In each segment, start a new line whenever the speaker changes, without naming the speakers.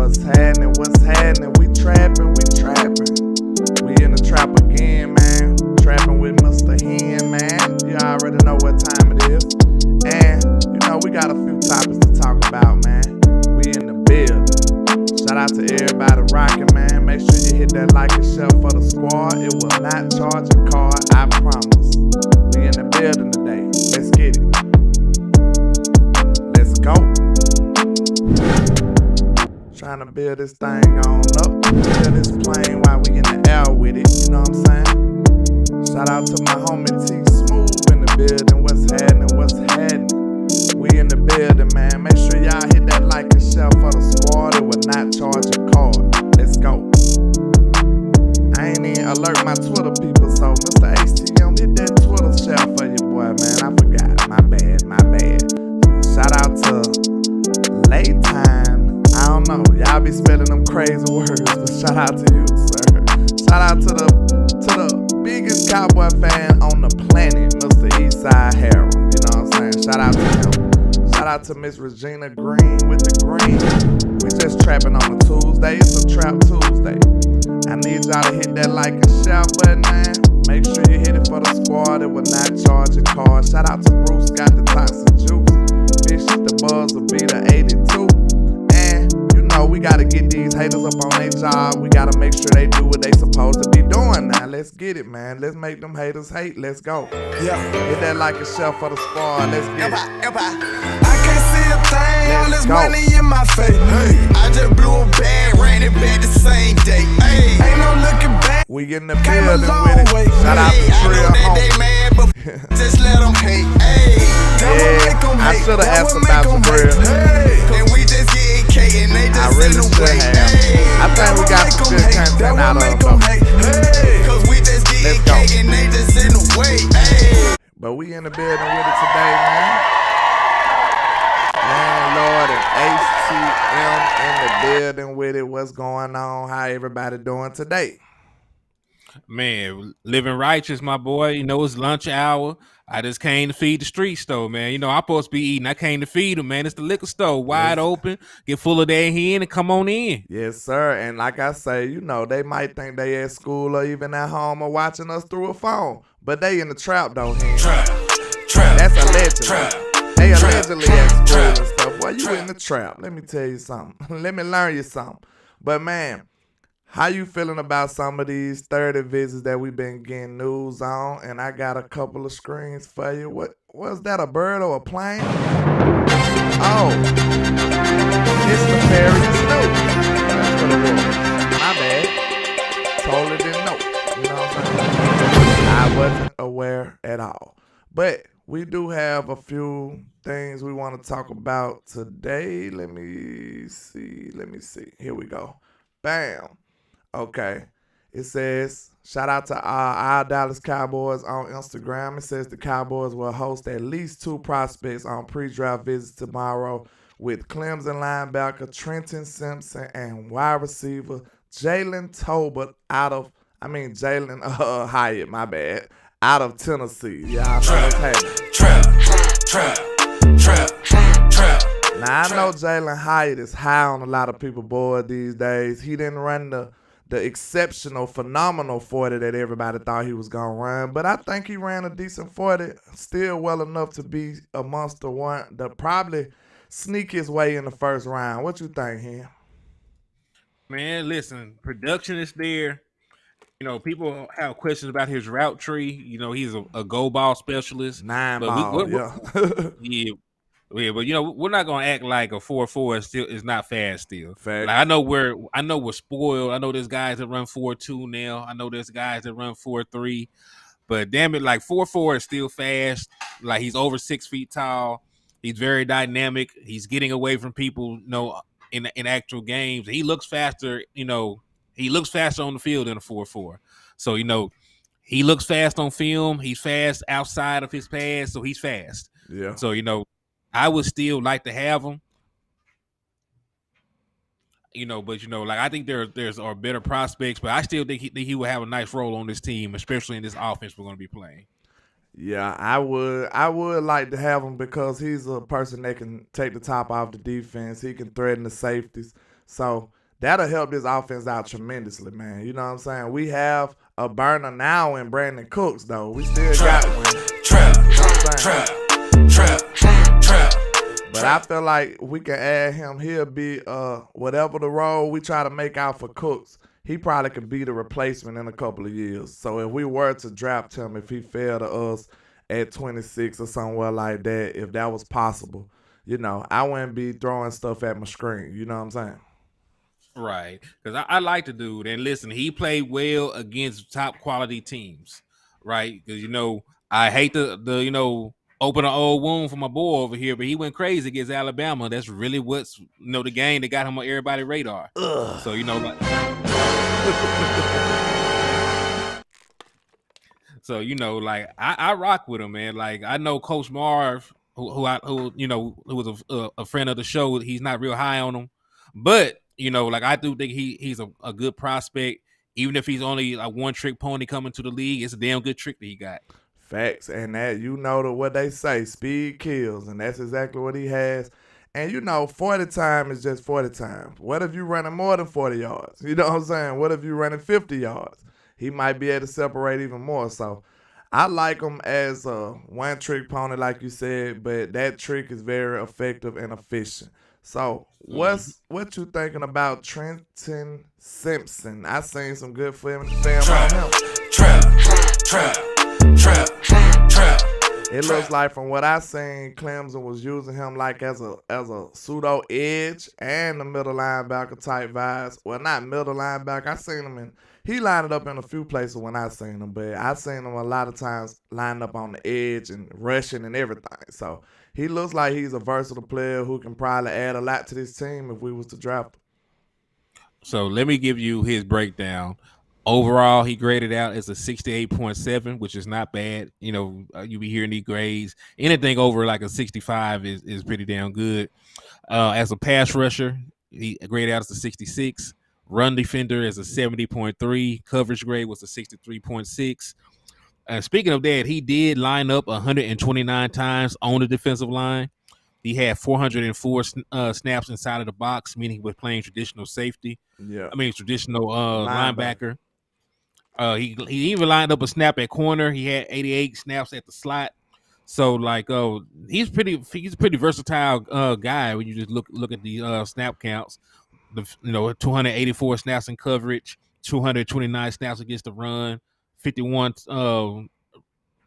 What's happening? What's happening? We trapping, we trapping. We in the trap again, man. Trapping with Mr. Hen, man. You already know what time it is. And, you know, we got a few topics to talk about, man. We in the building. Shout out to everybody rocking, man. Make sure you hit that like and share for the squad. It will not charge a card, I promise. We in the building today. Let's get it. Let's go. Trying to build this thing on up. Build this plane while we in the air with it. You know what I'm saying? Shout out to my homie T Smooth in the building. What's happening? What's happening? We in the building, man. Make sure y'all hit that like and share for the squad. It will not charge a card. Let's go. I ain't even alert my Twitter people, so Mr. HTM, hit that Twitter share for you, boy, man. I forgot. My bad, my bad. Shout out to Late Time. I don't know. Y'all be spelling them crazy words, but shout out to you, sir. Shout out to the biggest Cowboy fan on the planet, Mr. Eastside Harold. You know what I'm saying? Shout out to him. Shout out to Miss Regina Green with the green. We just trapping on a Tuesday. It's a Trap Tuesday. I need y'all to hit that like and share button, man. Make sure you hit it for the squad. It will not charge a card. Shout out to Bruce, got the toxic juice. Fish the buzz will be the 82. And you know we gotta get these haters up on their job. We gotta make sure they do what they supposed to be doing. Now let's get it, man. Let's make them haters hate. Let's go. Yeah. Hit that like and share for the squad. Let's get it.
I can't see a thing. All this money in my face. Hey. I just blew a bag, ran it back the same day. Hey. Ain't no looking back.
We in the building with it. Shout out to Trill Home.
Just let them hate. Hey.
Yeah, I should have asked about Jabril.
And we just getting cake and they just
I really should have. I think we got some good content out of them.
Cause we just getting cake and they just in the way. Hey.
But we in the building with it today, man. Landlord and HTM in the building with it. What's going on? How everybody doing today?
Man, living righteous, my boy. You know, it's lunch hour. I just came to feed the street store, man. You know, I'm supposed to be eating. I came to feed them, man. It's the liquor store, wide open. Get full of their hen and come on in.
Yes, sir. And like I say, you know, they might think they at school or even at home or watching us through a phone. But they in the trap, though, hen.
Trap.
That's allegedly. They allegedly at school and stuff. Boy, you in the trap. Let me tell you something. Let me learn you something. But, man, how you feeling about some of these 30 visits that we've been getting news on? And I got a couple of screens for you. What was that, a bird or a plane? Oh, it's the Perry Snoop. That's what it was. My bad. Totally didn't know. You know what I'm saying? I wasn't aware at all. But we do have a few things we want to talk about today. Let me see. Here we go. Bam. Okay. It says, shout out to our Dallas Cowboys on Instagram. It says the Cowboys will host at least 2 prospects on pre-draft visits tomorrow with Clemson linebacker Trenton Simpson and wide receiver Jalen Tolbert Jalen Hyatt, my bad, out of Tennessee. Yeah, I know it's happening.
Trap.
Now, I know Jalen Hyatt is high on a lot of people's board these days. He didn't run the exceptional, phenomenal 40 that everybody thought he was going to run. But I think he ran a decent 40, still well enough to be amongst the one that probably sneak his way in the first round. What you think, Hen?
Man, listen, production is there. You know, people have questions about his route tree. You know, he's a go ball specialist.
9 ball,
yeah. Yeah, but you know we're not gonna act like a 4.4 is not fast still.
Fact.
Like, I know we're spoiled. I know there's guys that run 4.2 now. I know there's guys that run 4.3, but damn it, like 4.4 is still fast. Like, he's over 6 feet tall. He's very dynamic. He's getting away from people, you know, in actual games. He looks faster. You know, he looks faster on the field than a 4.4. So you know, he looks fast on film. He's fast outside of his pass, so he's fast.
Yeah.
So you know, I would still like to have him, you know, but you know, like, I think there's are better prospects, but I still think he will have a nice role on this team, especially in this offense we're going to be playing.
Yeah, I would like to have him because he's a person that can take the top off the defense. He can threaten the safeties. So that'll help this offense out tremendously, man. You know what I'm saying? We have a burner now in Brandon Cooks, though. We still got one.
Trap.
But I feel like we can add him. He'll be whatever the role we try to make out for Cooks. He probably could be the replacement in a couple of years. So if we were to draft him, if he fell to us at 26 or somewhere like that, if that was possible, I wouldn't be throwing stuff at my screen. You know what I'm saying?
Right. Because I like the dude. And listen, he played well against top quality teams. Right. Because, I hate the open an old wound for my boy over here, but he went crazy against Alabama. That's really what's the game that got him on everybody's radar.
Ugh.
So like, so like I rock with him, man. Like I know Coach Marv, who was a friend of the show. He's not real high on him, but like I do think he's a good prospect. Even if he's only a one trick pony coming to the league, it's a damn good trick that he got.
Facts, and that what they say, speed kills, and that's exactly what he has. And 40 time is just 40 time. What if you running more than 40 yards? You know what I'm saying? What if you running 50 yards? He might be able to separate even more. So I like him as a one trick pony, like you said, but that trick is very effective and efficient. So what you thinking about Trenton Simpson? I seen some good film on him.
Trap.
It looks like from what I seen, Clemson was using him like as a pseudo edge and the middle linebacker type vibes. Well, not middle linebacker. I seen him he lined up in a few places when I seen him, but I seen him a lot of times lined up on the edge and rushing and everything. So he looks like he's a versatile player who can probably add a lot to this team if we was to draft him.
So let me give you his breakdown. Overall, he graded out as a 68.7, which is not bad. You be hearing these grades. Anything over like a 65 is pretty damn good. As a pass rusher, he graded out as a 66. Run defender is a 70.3. Coverage grade was a 63.6. Speaking of that, he did line up 129 times on the defensive line. He had 404 snaps inside of the box, meaning he was playing traditional safety.
Yeah,
traditional linebacker. He even lined up a snap at corner. He had 88 snaps at the slot. So he's a pretty versatile guy when you just look at the snap counts. 284 snaps in coverage, 229 snaps against the run, 51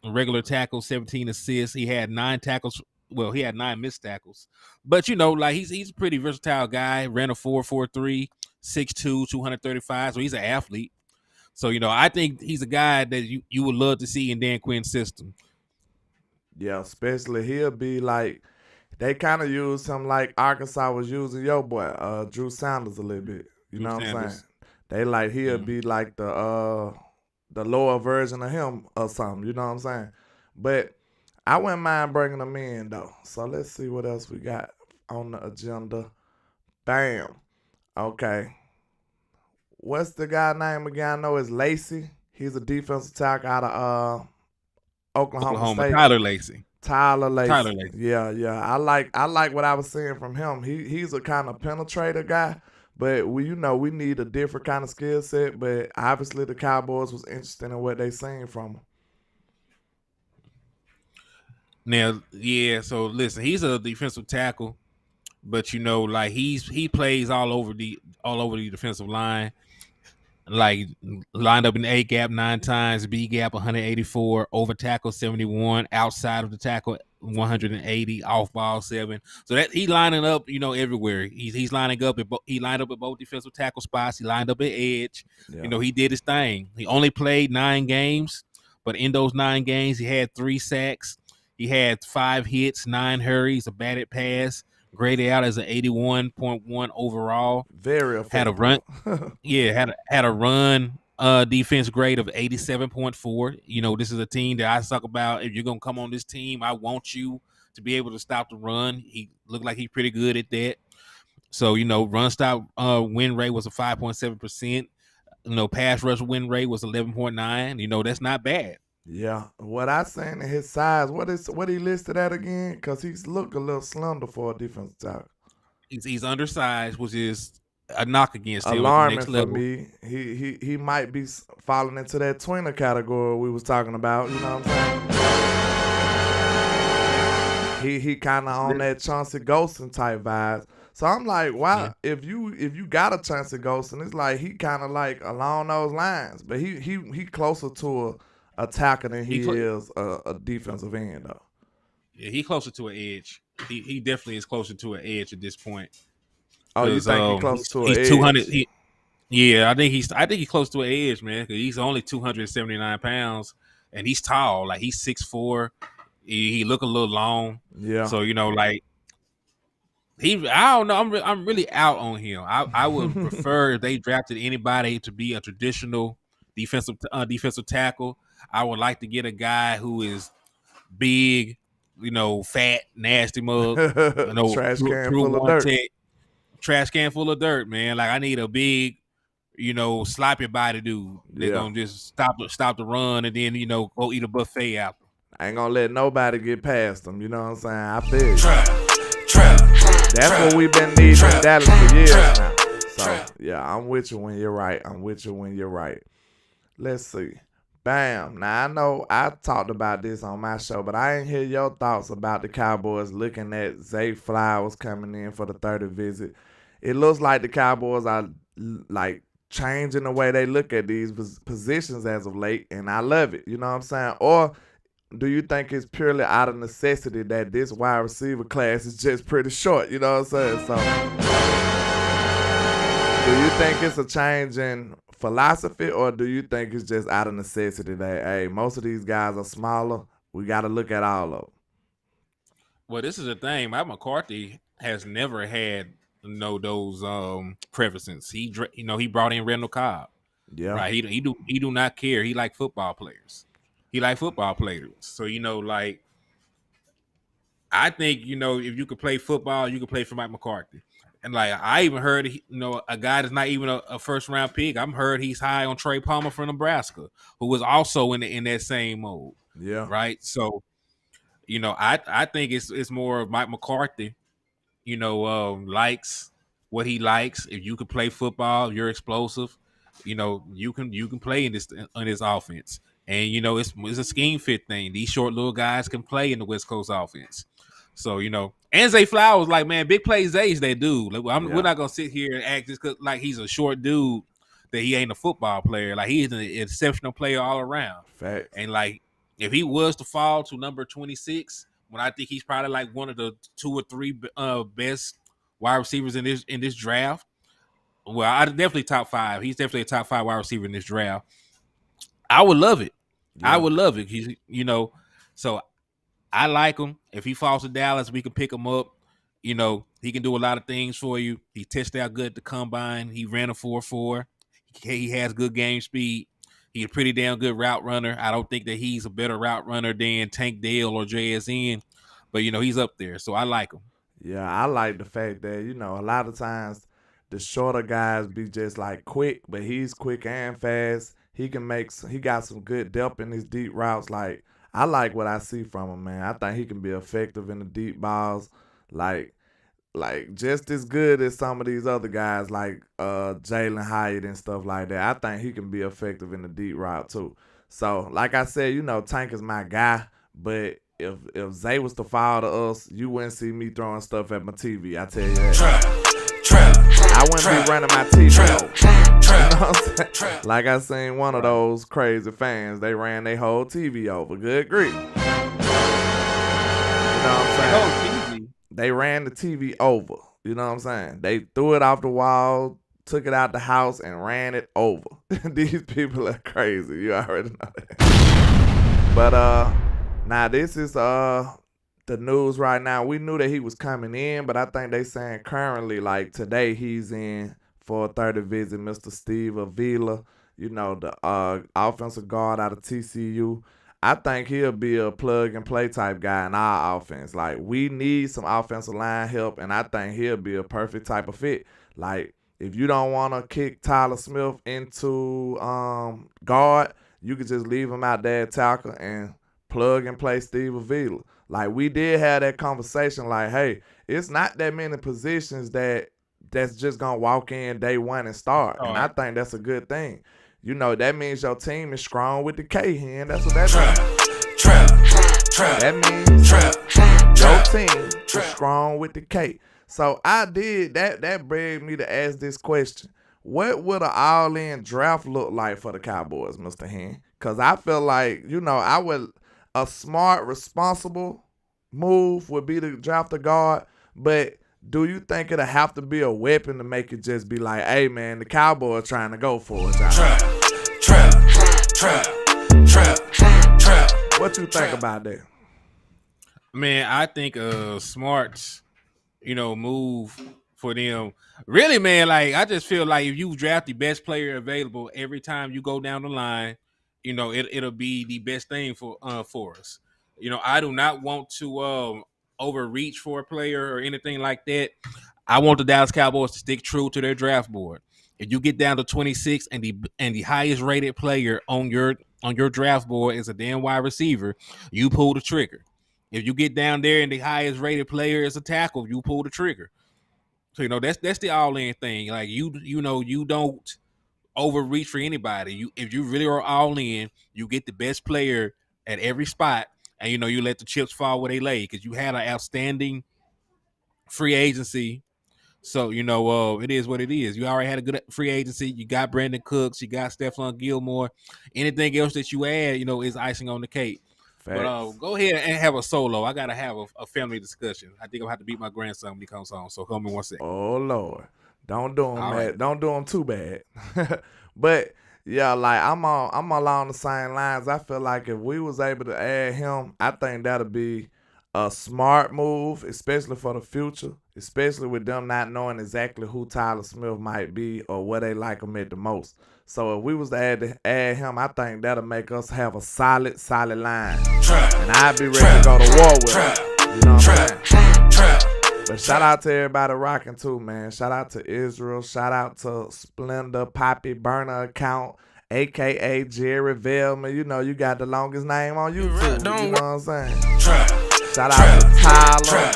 regular tackles, 17 assists. He had 9 tackles. Well, he had 9 missed tackles. But he's a pretty versatile guy. Ran a 4.43, 6'2", 235. So he's an athlete. So, I think he's a guy that you would love to see in Dan Quinn's system.
Yeah, especially he'll be like, they kind of use him like Arkansas was using your boy, Drew Sanders a little bit. You know what I'm saying? They he'll be like the lower version of him or something. You know what I'm saying? But I wouldn't mind bringing him in, though. So let's see what else we got on the agenda. Bam. Okay. What's the guy name again? I know it's Lacey. He's a defensive tackle out of Oklahoma State. Tyler Lacey. Yeah. I like what I was seeing from him. He's a kind of penetrator guy, but we need a different kind of skill set. But obviously the Cowboys was interested in what they seen from him.
Now, yeah. So listen, he's a defensive tackle, but he plays all over the defensive line. Like lined up in the A gap 9 times, B gap 184, over tackle 71, outside of the tackle 180, off ball 7. So that he lining up, everywhere. He's lining up. He lined up at both defensive tackle spots. He lined up at edge. Yeah. He did his thing. He only played 9 games, but in those 9 games, he had 3 sacks. He had 5 hits, 9 hurries, a batted pass. Graded out as an 81.1 overall.
Very effective.
Had a run. had a run defense grade of 87.4. This is a team that I talk about. If you're gonna come on this team, I want you to be able to stop the run. He looked like he's pretty good at that. So run stop win rate was a 5.7%. Pass rush win rate was 11.9. That's not bad.
Yeah, what I seen in his size, what he listed at again? Because he's looked a little slender for a defensive tackle.
He's undersized, which is a knock against him at the
alarming
next
for
level.
me. He might be falling into that tweener category we was talking about. You know what I'm saying? He kind of on that Chauncey Golston type vibes. So I'm like,
Yeah.
wow, if you got a Chauncey Golston, it's like he kind of like along those lines, but he closer to a attacker than he is a defensive end though.
Yeah, he closer to an edge. He definitely is closer to an edge at this point.
Oh, you
Because
think he closer to an
he's
edge?
200. Yeah, I think he's close to an edge, man. Because he's only 279 pounds, and he's tall. Like he's 6'4". He look a little long.
Yeah.
So like I don't know. I'm really out on him. I would prefer if they drafted anybody to be a traditional defensive tackle. I would like to get a guy who is big, fat, nasty mug,
Trash can
through
full of
one
dirt.
tech, trash can full of dirt, man. Like I need a big, sloppy body dude. They're gonna just stop the run and then go eat a buffet after.
I ain't gonna let nobody get past them. You know what I'm saying? I feel you.
Trap.
That's what we've been needing in Dallas for years now. So yeah, I'm with you when you're right. Let's see. Bam. Now I know I talked about this on my show, but I ain't hear your thoughts about the Cowboys looking at Zay Flowers coming in for the 30 visit. It looks like the Cowboys are like changing the way they look at these positions as of late, and I love it. You know what I'm saying? Or do you think it's purely out of necessity that this wide receiver class is just pretty short? You know what I'm saying? So, do you think it's a change in philosophy, or do you think it's just out of necessity that, hey, most of these guys are smaller? We got to look at all of them.
Well, this is the thing. Mike McCarthy has never had those preferences. He brought in Randall Cobb.
Yeah.
Right. He do not care. He like football players. So I think if you could play football, you could play for Mike McCarthy. And like I even heard a guy that's not even a first round pick. I'm heard he's high on Trey Palmer from Nebraska, who was also in that same mode.
Yeah.
Right. So I think it's more of Mike McCarthy. Likes what he likes. If you can play football, you're explosive. You can play in this offense. And it's a scheme fit thing. These short little guys can play in the West Coast offense. So and Zay Flowers, like, man, big play Zay's that dude. Like, we're not gonna sit here and act just cause like he's a short dude that he ain't a football player. Like he's an exceptional player all around.
Fact.
And like if he was to fall to number 26, when I think he's probably like one of the 2 or 3 best wide receivers in this draft. Well, I definitely top 5. He's definitely a top 5 wide receiver in this draft. I would love it. Yeah. I would love it. He's, so I like him. If he falls to Dallas, we can pick him up. He can do a lot of things for you. He tested out good at the combine. He ran a 4.4. He has good game speed. He's a pretty damn good route runner. I don't think that he's a better route runner than Tank Dell or JSN, but he's up there. So I like him.
Yeah, I like the fact that a lot of times the shorter guys be just like quick, but he's quick and fast. He got some good depth in his deep routes. Like, I like what I see from him, man. I think he can be effective in the deep balls. Like just as good as some of these other guys like Jalen Hyatt and stuff like that. I think he can be effective in the deep route too. So, like I said, Tank is my guy. But if Zay was to fall to us, you wouldn't see me throwing stuff at my TV. I tell you that. I wouldn't be running my TV over. You know what I'm saying? Like I seen one of those crazy fans, they ran their whole TV over. Good grief. You know what I'm saying? They ran the TV over. You know what I'm saying? They threw it off the wall, took it out the house, and ran it over. These people are crazy. You already know that. But now this is the news right now. We knew that he was coming in, but I think they saying currently, like today, he's in for a 30 visit. Mr. Steve Avila, the offensive guard out of TCU. I think he'll be a plug-and-play type guy in our offense. Like, we need some offensive line help, and I think he'll be a perfect type of fit. Like, if you don't want to kick Tyler Smith into guard, you could just leave him out there at tackle and plug-and-play Steve Avila. Like, we did have that conversation, like, hey, it's not that many positions that that's just gonna walk in day one and start. And I think that's a good thing. You know, that means your team is strong with the K hand. That's what that means. That means your team is strong with the K. So I did that bred me to ask this question. What would an all-in draft look like for the Cowboys, Mr. Hen? Because I feel like, you know, a smart, responsible move would be to draft a guard, but do you think it'll have to be a weapon to make it just be like, hey, man, the Cowboys trying to go for it? Trap. What you think about that?
Man, I think a smart, move for them. Really, man, like I just feel like if you draft the best player available every time you go down the line, it'll be the best thing for us. I do not want to overreach for a player or anything like that. I want the Dallas Cowboys to stick true to their draft board. If you get down to 26 and the highest rated player on your draft board is a damn wide receiver, you pull the trigger. If you get down there and the highest rated player is a tackle, you pull the trigger. So that's the all in thing. Like you don't overreach for anybody. If you really are all in, you get the best player at every spot, and you let the chips fall where they lay because you had an outstanding free agency. So it is what it is. You already had a good free agency. You got Brandon Cooks. You got Stephon Gilmore. Anything else that you add, is icing on the cake. Facts. But go ahead and have a solo. I gotta have a family discussion. I think I'll have to beat my grandson when he comes home. So come in 1 second.
Oh Lord, don't do him, man. Right. Don't do him too bad. But yeah, like I'm along the same lines. I feel like if we was able to add him, I think that'll be a smart move, especially for the future. Especially with them not knowing exactly who Tyler Smith might be or where they like him at the most. So if we was to add him, I think that'll make us have a solid line. And I'd be ready to go to war with him. You know what I'm saying? But shout out to everybody rocking too, man. Shout out to Israel. Shout out to Splendor Poppy Burner account, a.k.a. Jerry Velman. You got the longest name on YouTube. You know what I'm saying? Shout out to Tyler.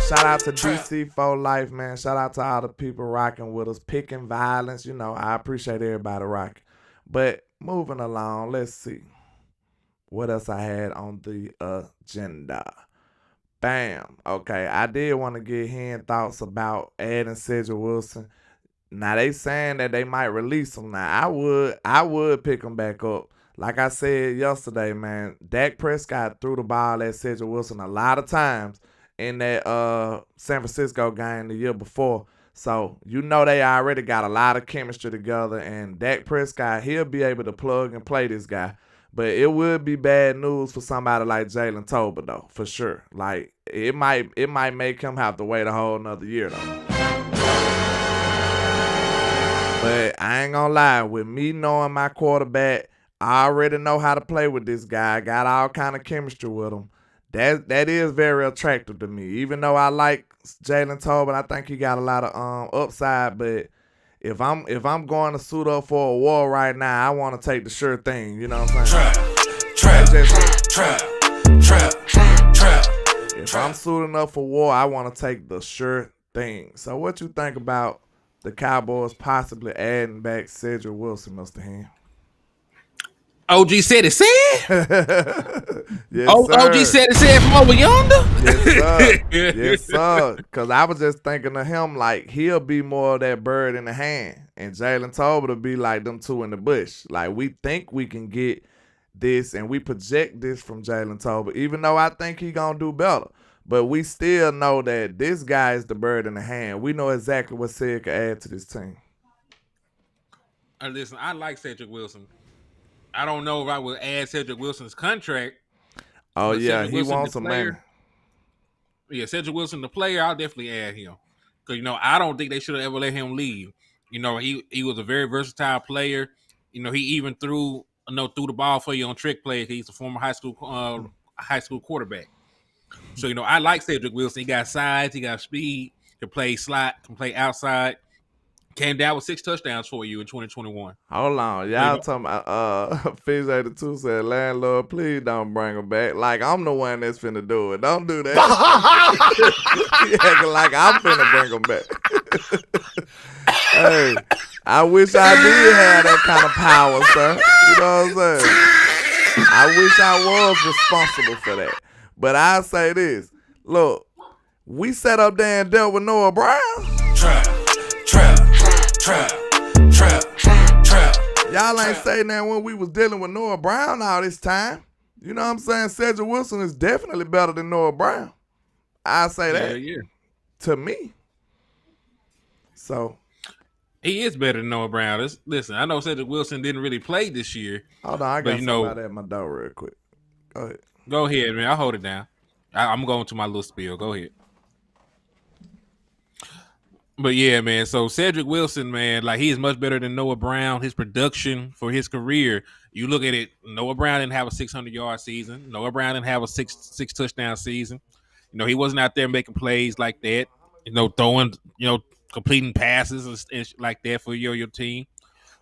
Shout out to DC for Life, man. Shout out to all the people rocking with us, picking violence. I appreciate everybody rocking. But moving along, let's see what else I had on the agenda. Bam. Okay, I did want to get Hen thoughts about adding Cedric Wilson. Now they saying that they might release him. Now I would pick him back up. Like I said yesterday, man, Dak Prescott threw the ball at Cedric Wilson a lot of times in that San Francisco game the year before. So, they already got a lot of chemistry together, and Dak Prescott, he'll be able to plug and play this guy. But it would be bad news for somebody like Jalen Tolbert, though, for sure. Like, it might make him have to wait a whole nother year, though. But I ain't gonna lie, with me knowing my quarterback, I already know how to play with this guy. I got all kind of chemistry with him. That is very attractive to me. Even though I like Jalen Tolbert, I think he got a lot of upside. But if I'm going to suit up for a war right now, I want to take the sure thing. You know what I'm saying? Trap. If I'm suiting up for war, I want to take the sure thing. So what you think about the Cowboys possibly adding back Cedric Wilson, Mr. Hen?
OG said it said?
Yes,
OG said it said from over yonder?
Yes, sir. Yes, sir. Because I was just thinking of him like he'll be more of that bird in the hand. And Jalen Tolbert will be like them two in the bush. Like we think we can get this and we project this from Jalen Tolbert, even though I think he going to do better. But we still know that this guy is the bird in the hand. We know exactly what Ced can add to this team.
Listen, I like Cedric Wilson. I don't know if I would add Cedric Wilson's contract.
Oh, yeah, he wants some money.
Yeah, Cedric Wilson, the player, I'll definitely add him. Because, I don't think they should have ever let him leave. He was a very versatile player. He even threw the ball for you on trick play. He's a former high school quarterback. So, I like Cedric Wilson. He got size, he got speed, can play slot, can play outside. Came down with 6 touchdowns for you in 2021.
Hold on. Y'all talking about Fish 82 said, landlord, please don't bring him back. Like I'm the one that's finna do it. Don't do that. He acting like I'm finna bring him back. Hey, I wish I did have that kind of power, sir. You know what I'm saying? I wish I was responsible for that. But I say this. Look, we sat up there and dealt with Noah Brown.
Trap.
Y'all ain't saying that when we was dealing with Noah Brown all this time. You know what I'm saying? Cedric Wilson is definitely better than Noah Brown. I say that.
Yeah.
To me. So.
He is better than Noah Brown. Listen, I know Cedric Wilson didn't really play this year.
Hold on, I got somebody at my door real quick. Go ahead.
Go ahead, man. I'll hold it down. I'm going to my little spiel. Go ahead. But yeah, man. So Cedric Wilson, man, like he is much better than Noah Brown. His production for his career, you look at it. Noah Brown didn't have a 600-yard season. Noah Brown didn't have a six touchdown season. You know, he wasn't out there making plays like that. You know, throwing, completing passes and like that for your team.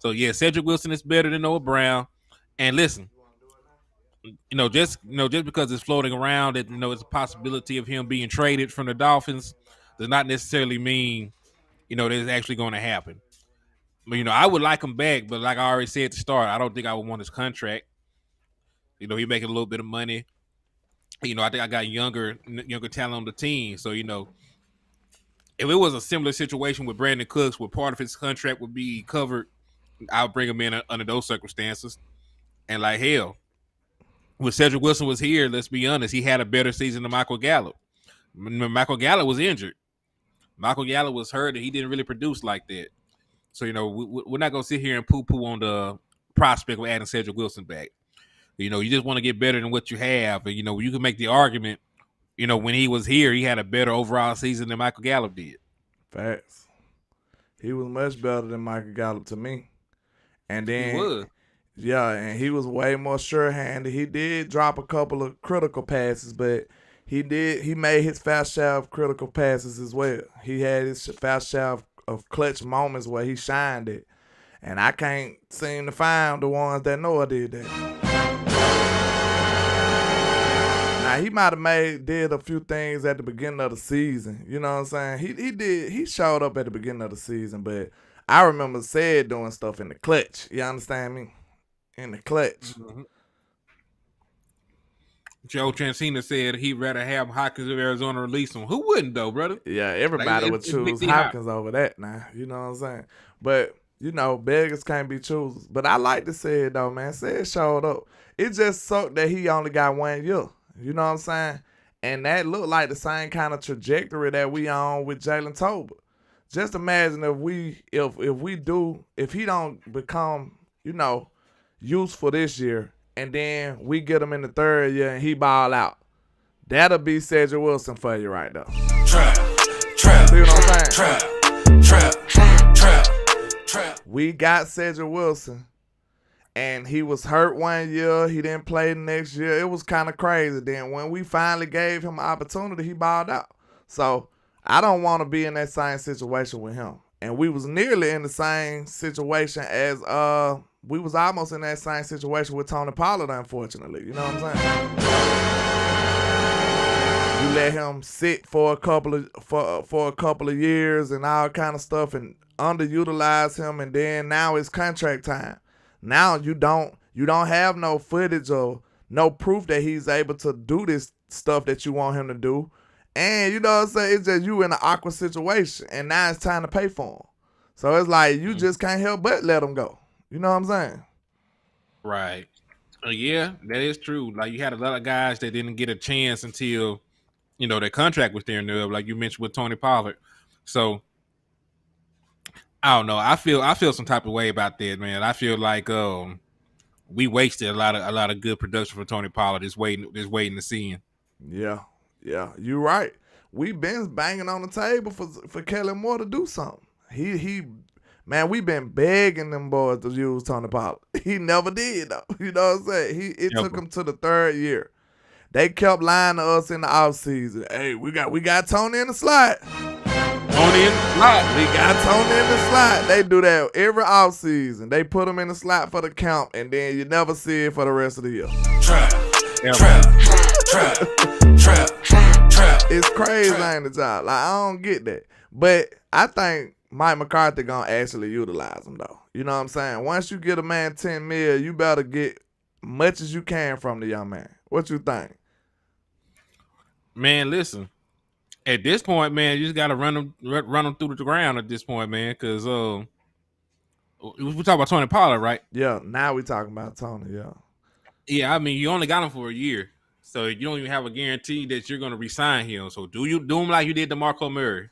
So yeah, Cedric Wilson is better than Noah Brown. And listen, just because it's floating around that it's a possibility of him being traded from the Dolphins does not necessarily mean that it's actually going to happen. But I would like him back, but like I already said at the start, I don't think I would want his contract. He making a little bit of money. I think I got younger talent on the team. So, if it was a similar situation with Brandon Cooks where part of his contract would be covered, I'll bring him in under those circumstances. And like hell, when Cedric Wilson was here, let's be honest, he had a better season than Michael Gallup. Michael Gallup was injured. Michael Gallup was hurt and he didn't really produce like that. So, we're not going to sit here and poo-poo on the prospect of adding Cedric Wilson back. You just want to get better than what you have. And, you can make the argument, when he was here, he had a better overall season than Michael Gallup did.
Facts. He was much better than Michael Gallup to me. And then,
he was.
Yeah, and he was way more sure-handed. He did drop a couple of critical passes, but he made his fast share of critical passes as well. He had his fast share of clutch moments where he shined it. And I can't seem to find the ones that Noah did that. Now, he might have did a few things at the beginning of the season. You know what I'm saying? He showed up at the beginning of the season, but I remember Ced doing stuff in the clutch. You understand me? In the clutch.
Mm-hmm. Joe Transcina said he'd rather have Hopkins of Arizona release him. Who wouldn't, though, brother?
Yeah, everybody would choose Hopkins over that now. You know what I'm saying? But, beggars can't be choosers. But I like to say it, though, man. Ced showed up. It just sucked that he only got 1 year. You know what I'm saying? And that looked like the same kind of trajectory that we on with Jalen Tolbert. Just imagine if he don't become, useful this year, and then we get him in the 3rd year and he ball out. That'll be Cedric Wilson for you right there.
Trap.
See what I'm saying?
Trap.
We got Cedric Wilson, and he was hurt 1 year. He didn't play the next year. It was kind of crazy. Then when we finally gave him an opportunity, he balled out. So I don't want to be in that same situation with him. And we was nearly in the same situation as we was almost in that same situation with Tony Pollard, unfortunately. You know what I'm saying? You let him sit for a couple of years and all kind of stuff and underutilize him, and then now it's contract time. Now you don't have no footage or no proof that he's able to do this stuff that you want him to do. And you know what I'm saying? It's just you in an awkward situation, and now it's time to pay for him. So it's like you just can't help but let him go. You know what I'm saying?
Right. Yeah, that is true. Like you had a lot of guys that didn't get a chance until, their contract was there, like you mentioned with Tony Pollard. So I don't know. I feel some type of way about that, man. I feel like we wasted a lot of good production for Tony Pollard. Just waiting to see him.
Yeah, you're right. We've been banging on the table for Kellen Moore to do something. Man, we've been begging them boys to use Tony Pollard. He never did, though. You know what I'm saying? It took him to the 3rd year. They kept lying to us in the offseason. Hey, we got Tony in the slot.
Tony Tony in the slot.
We got Tony in the slot. They do that every offseason. They put him in the slot for the count, and then you never see it for the rest of the year.
Trap.
It's crazy, ain't it, y'all? Like, I don't get that. But I think Mike McCarthy gonna actually utilize him, though. You know what I'm saying? Once you get a man $10 million, you better get much as you can from the young man. What you think?
Man, listen. At this point, man, you just gotta run them through the ground at this point, man. Because we talk about Tony Pollard, right?
Yeah, now we talking about Tony, yeah.
Yeah, I mean, you only got him for a year, so you don't even have a guarantee that you're gonna re-sign him. So do him like you did to Marco Murray.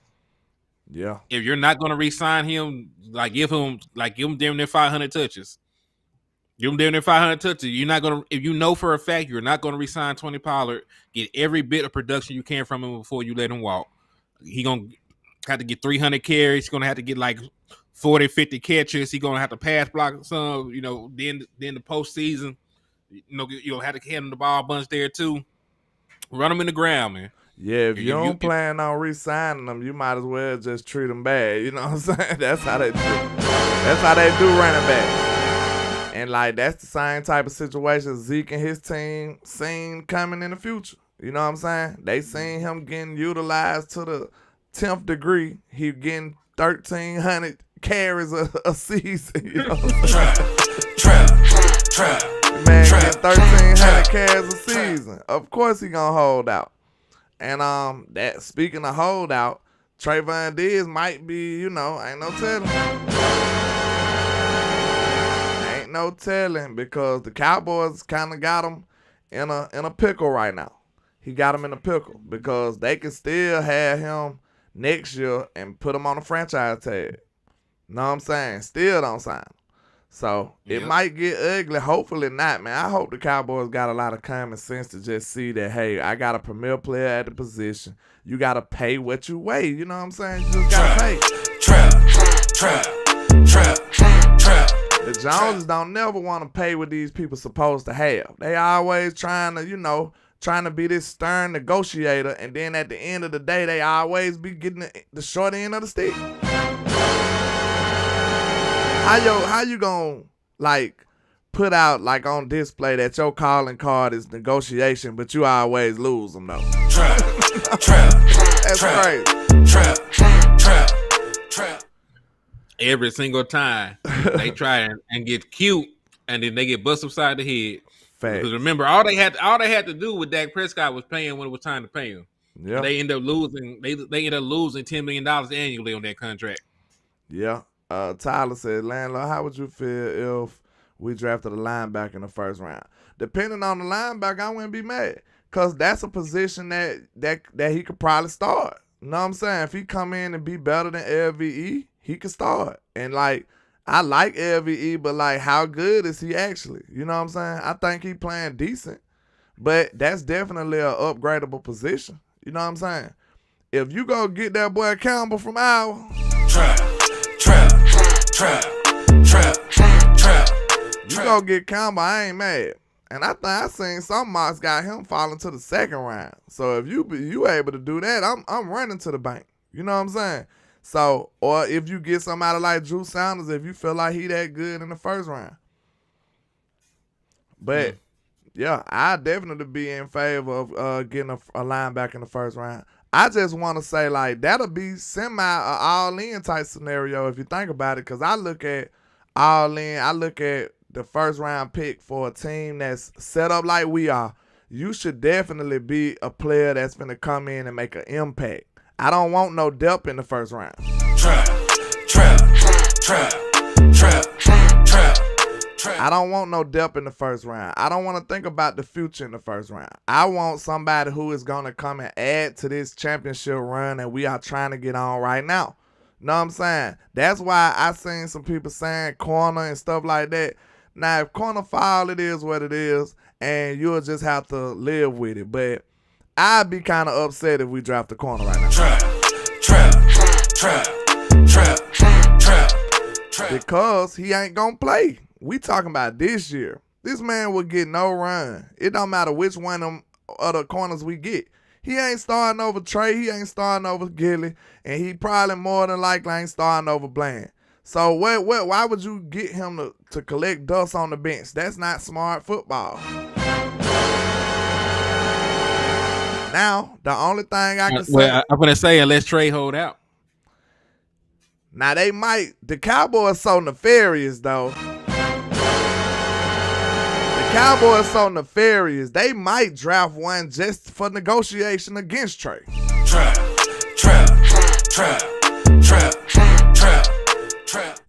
Yeah.
If you're not gonna re-sign him, give him damn near 500 touches. Give him damn near 500 touches. You're not gonna, if you know for a fact you're not gonna re-sign Tony Pollard, get every bit of production you can from him before you let him walk. He gonna have to get 300 carries. He's gonna have to get like 40, 50 catches. He's gonna have to pass block some. Then the postseason, you'll have to hand him the ball a bunch there too. Run him in the ground, man.
Yeah, if you don't plan on re-signing them, you might as well just treat them bad. You know what I'm saying? That's how they do. That's how they do running backs. And, like, that's the same type of situation Zeke and his team seen coming in the future. You know what I'm saying? They seen him getting utilized to the 10th degree. He getting 1,300 carries a season. You know what I'm saying?
Trap.
Man getting 1,300 carries a season. Of course he gonna hold out. And that speaking of holdout, Trayvon Diggs might be, ain't no telling. Ain't no telling because the Cowboys kind of got him in a pickle right now. He got him in a pickle because they can still have him next year and put him on a franchise tag. Know what I'm saying? Still don't sign him. So it might get ugly. Hopefully not, man. I hope the Cowboys got a lot of common sense to just see that, hey, I got a premier player at the position. You got to pay what you weigh. You know what I'm saying? You just got to pay.
Trap.
The Joneses don't never want to pay what these people supposed to have. They always trying to be this stern negotiator, and then at the end of the day, they always be getting the short end of the stick. How you gonna put out on display that your calling card is negotiation, but you always lose them though? That's crazy.
Trap.
Every single time they try and get cute, and then they get busted upside the head.
Facts.
Because remember, all they had to do with Dak Prescott was pay him when it was time to pay him.
Yeah.
They end up losing. They end up losing $10 million annually on that contract.
Yeah. Tyler said, landlord, how would you feel if we drafted a linebacker in the first round? Depending on the linebacker, I wouldn't be mad. Because that's a position that he could probably start. You know what I'm saying? If he come in and be better than LVE, he could start. And I like LVE, but how good is he actually? You know what I'm saying? I think he playing decent. But that's definitely an upgradable position. You know what I'm saying? If you go get that boy Campbell from Iowa. You go get Campbell, I ain't mad. And I think I seen some mocks got him falling to the second round. So if you able to do that, I'm running to the bank. You know what I'm saying? So, or if you get somebody like Drew Sanders, if you feel like he that good in the first round. But yeah, I definitely be in favor of getting a linebacker in the first round. I just want to say that'll be semi all-in type scenario if you think about it, because I look at all-in, I look at the first round pick for a team that's set up like we are. You should definitely be a player that's going to come in and make an impact. I don't want no depth in the first round.
Trap.
I don't want no depth in the first round. I don't want to think about the future in the first round. I want somebody who is going to come and add to this championship run that we are trying to get on right now. Know what I'm saying? That's why I seen some people saying corner and stuff like that. Now, if corner fall, it is what it is, and you'll just have to live with it. But I'd be kind of upset if we draft the corner right now.
Trap.
Because he ain't going to play. We talking about this year. This man will get no run. It don't matter which one of them other corners we get. He ain't starting over Trey. He ain't starting over Gilly. And he probably more than likely ain't starting over Bland. So why would you get him to collect dust on the bench? That's not smart football. Now, the only thing I can say...
Well, I'm going to say unless Trey hold out.
Now, they might... The Cowboys so nefarious, though. Cowboys so nefarious, they might draft one just for negotiation against Trey.
Trap.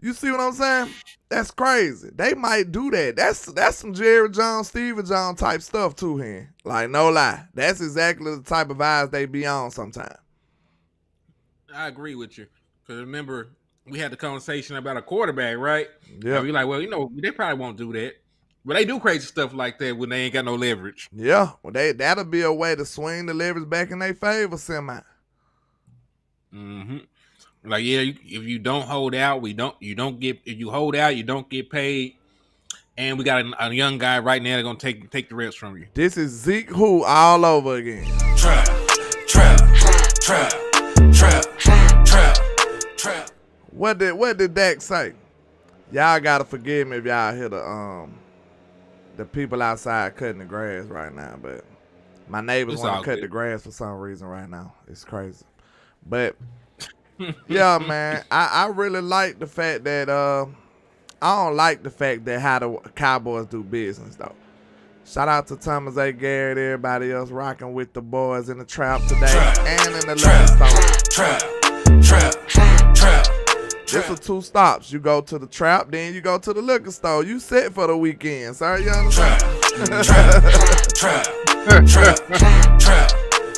You see what I'm saying? That's crazy. They might do that. That's some Jerry Jones, Stevie Jones type stuff too here. Like, no lie. That's exactly the type of vibes they be on sometimes.
I agree with you. Because remember, we had the conversation about a quarterback, right?
Yeah.
We're like, well, they probably won't do that. But they do crazy stuff like that when they ain't got no leverage.
Yeah, well, that'll be a way to swing the leverage back in their favor, semi.
Mm-hmm. Like, yeah, if you don't hold out, if you hold out, you don't get paid. And we got a young guy right now that's gonna take the reps from you.
This is Zeke Who all over again.
Trap.
What did Dak say? Y'all gotta forgive me if y'all hear the people outside cutting the grass right now, but my neighbors want to cut the grass for some reason right now. It's crazy. But yeah, man, I really like the fact that I don't like the fact that how the Cowboys do business though. Shout out to Thomas A. Garrett, everybody else rocking with the boys in the trap today and in the liquor store.
Trap.
This is 2 stops. You go to the trap, then you go to the liquor store. You set for the weekend, sir. You understand?
Trap.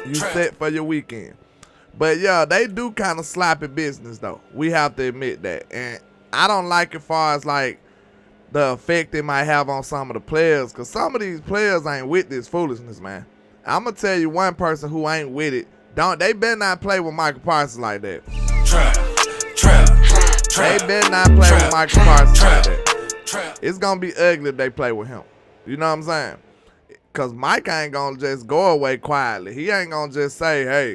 You set for your weekend. But yeah, they do kind of sloppy business though. We have to admit that. And I don't like it far as like the effect it might have on some of the players, because some of these players ain't with this foolishness, man. I'm gonna tell you one person who ain't with it. They better not play with Michael Parsons like that. They better not play with Michael Parsons like that. It's gonna be ugly if they play with him. You know what I'm saying? Because Mike ain't gonna just go away quietly. He ain't gonna just say, hey,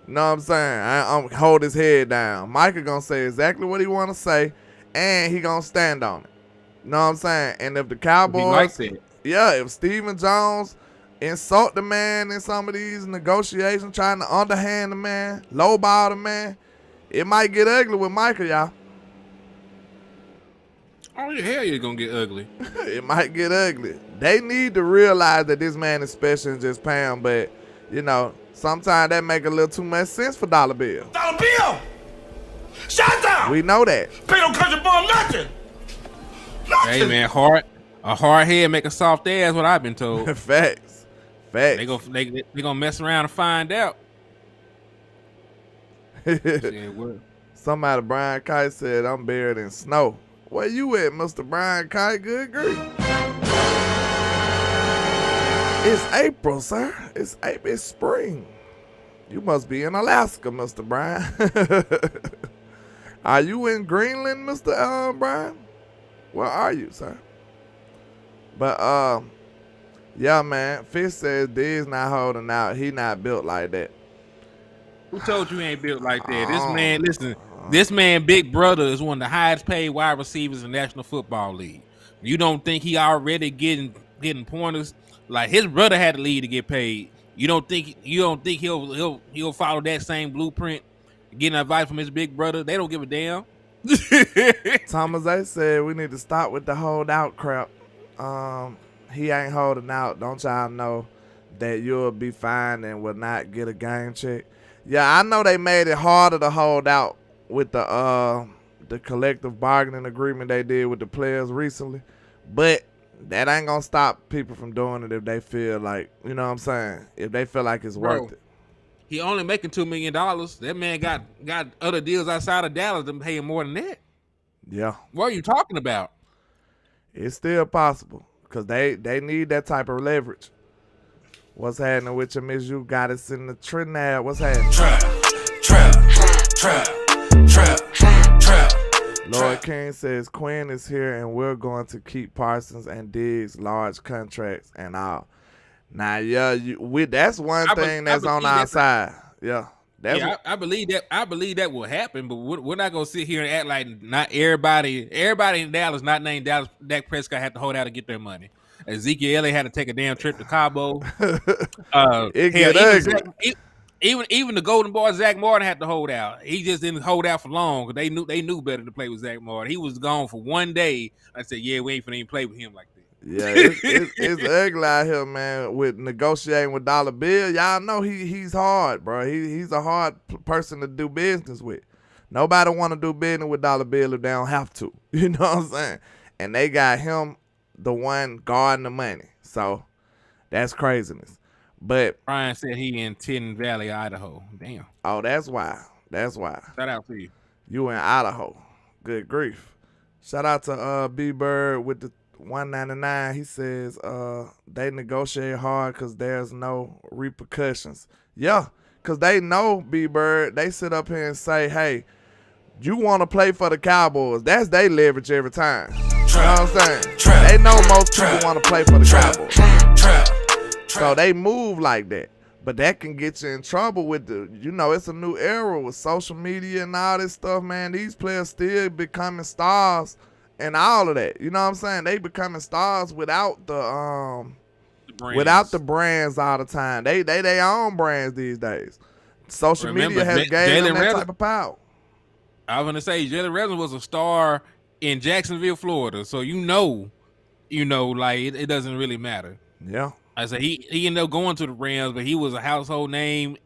you know what I'm saying? I'm hold his head down. Mike is gonna say exactly what he wanna say, and he gonna stand on it. You know what I'm saying? And if the Cowboys, if Stephen Jones insult the man in some of these negotiations, trying to underhand the man, lowball the man, it might get ugly with Michael, y'all.
Oh, yeah, hell yeah, it's going to get ugly.
It might get ugly. They need to realize that this man is special and just pay him, but, you know, sometimes that make a little too much sense for Dollar Bill.
Dollar Bill! Shut down!
We know that.
Pay no country bum nothing!
Hey, man, a hard head make a soft ass, what I've been told.
Facts.
They gonna mess around and find out.
Somebody, Brian Kite, said, I'm buried in snow. Where you at, Mr. Brian Kite? Good grief. It's April, sir. It's spring. You must be in Alaska, Mr. Brian. Are you in Greenland, Mr. Brian? Where are you, sir? But, yeah, man. Fish says Diggs not holding out. He not built like that.
Who told you he ain't built like that? This man, listen, this man, big brother, is one of the highest paid wide receivers in the National Football League. You don't think he already getting pointers? Like his brother had to lead to get paid. You don't think he'll follow that same blueprint, getting advice from his big brother? They don't give a damn.
Thomas A said we need to stop with the hold out crap. He ain't holding out. Don't y'all know that you'll be fine and will not get a game check? Yeah, I know they made it harder to hold out with the collective bargaining agreement they did with the players recently, but that ain't gonna stop people from doing it if they feel like, you know what I'm saying, if they feel like it's worth it.
He only making $2 million. That man got other deals outside of Dallas that pay him more than that.
Yeah.
What are you talking about?
It's still possible because they need that type of leverage. What's happening with your Miss You got us in the Trinidad? What's happening? Trap. Lord King says Quinn is here and we're going to keep Parsons and Diggs large contracts and all. Nah, yeah, that's one thing that's on our side. Yeah.
I believe that. I believe that will happen, but we're not gonna sit here and act like not everybody in Dallas, not named Dallas, Dak Prescott had to hold out to get their money. Ezekiel Elliott had to take a damn trip to Cabo.
It get ugly.
Even the Golden Boy Zach Martin had to hold out. He just didn't hold out for long because they knew better to play with Zach Martin. He was gone for one day. I said, yeah, we ain't finna even play with him like that.
Yeah, it's ugly out here, man. With negotiating with Dollar Bill, y'all know he's hard, bro. He's a hard person to do business with. Nobody want to do business with Dollar Bill if they don't have to. You know what I'm saying? And they got him, the one guarding the money. So that's craziness. But
Brian said he in Tin Valley, Idaho. Damn.
Oh, that's why. That's why.
Shout out to you.
You in Idaho. Good grief. Shout out to B Bird with the 199. He says they negotiate hard because there's no repercussions. Yeah, because they know, B Bird, they sit up here and say, hey, you want to play for the Cowboys. That's they leverage every time. You know what I'm saying? They know most people want to play for the Cowboys. So they move like that. But that can get you in trouble with it's a new era with social media and all this stuff, man. These players still becoming stars and all of that. You know what I'm saying? They becoming stars without the brands all the time. They their own brands these days. Social media has gave them that type of power.
I was gonna say Jalen Ramsey was a star in Jacksonville, Florida. So like it doesn't really matter.
Yeah.
I said he ended up going to the Rams, but he was a household name,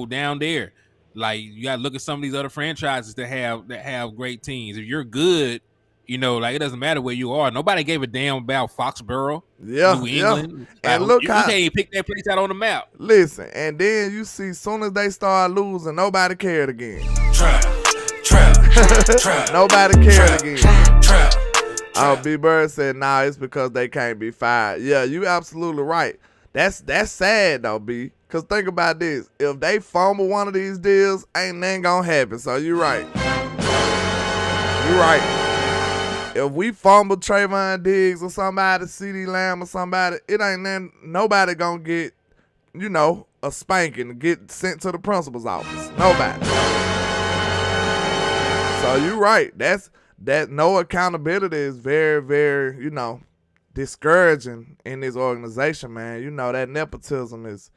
down there. Like you gotta look at some of these other franchises that have great teams. If you're good, like it doesn't matter where you are. Nobody gave a damn about Foxborough, New England.
And look,
you can't even pick that place out on the map.
Listen, and then you see, soon as they start losing, nobody cared again. Nobody cared again. Oh, B Bird said, nah, it's because they can't be fired. Yeah, you absolutely right. That's sad though, B. Cause think about this: if they fumble one of these deals, ain't nothing gonna happen. So you right. You right. If we fumble Trayvon Diggs or somebody, CeeDee Lamb or somebody, it ain't nobody gonna get, a spanking and get sent to the principal's office. Nobody. So you right. That no accountability is very, very, discouraging in this organization, man. That nepotism is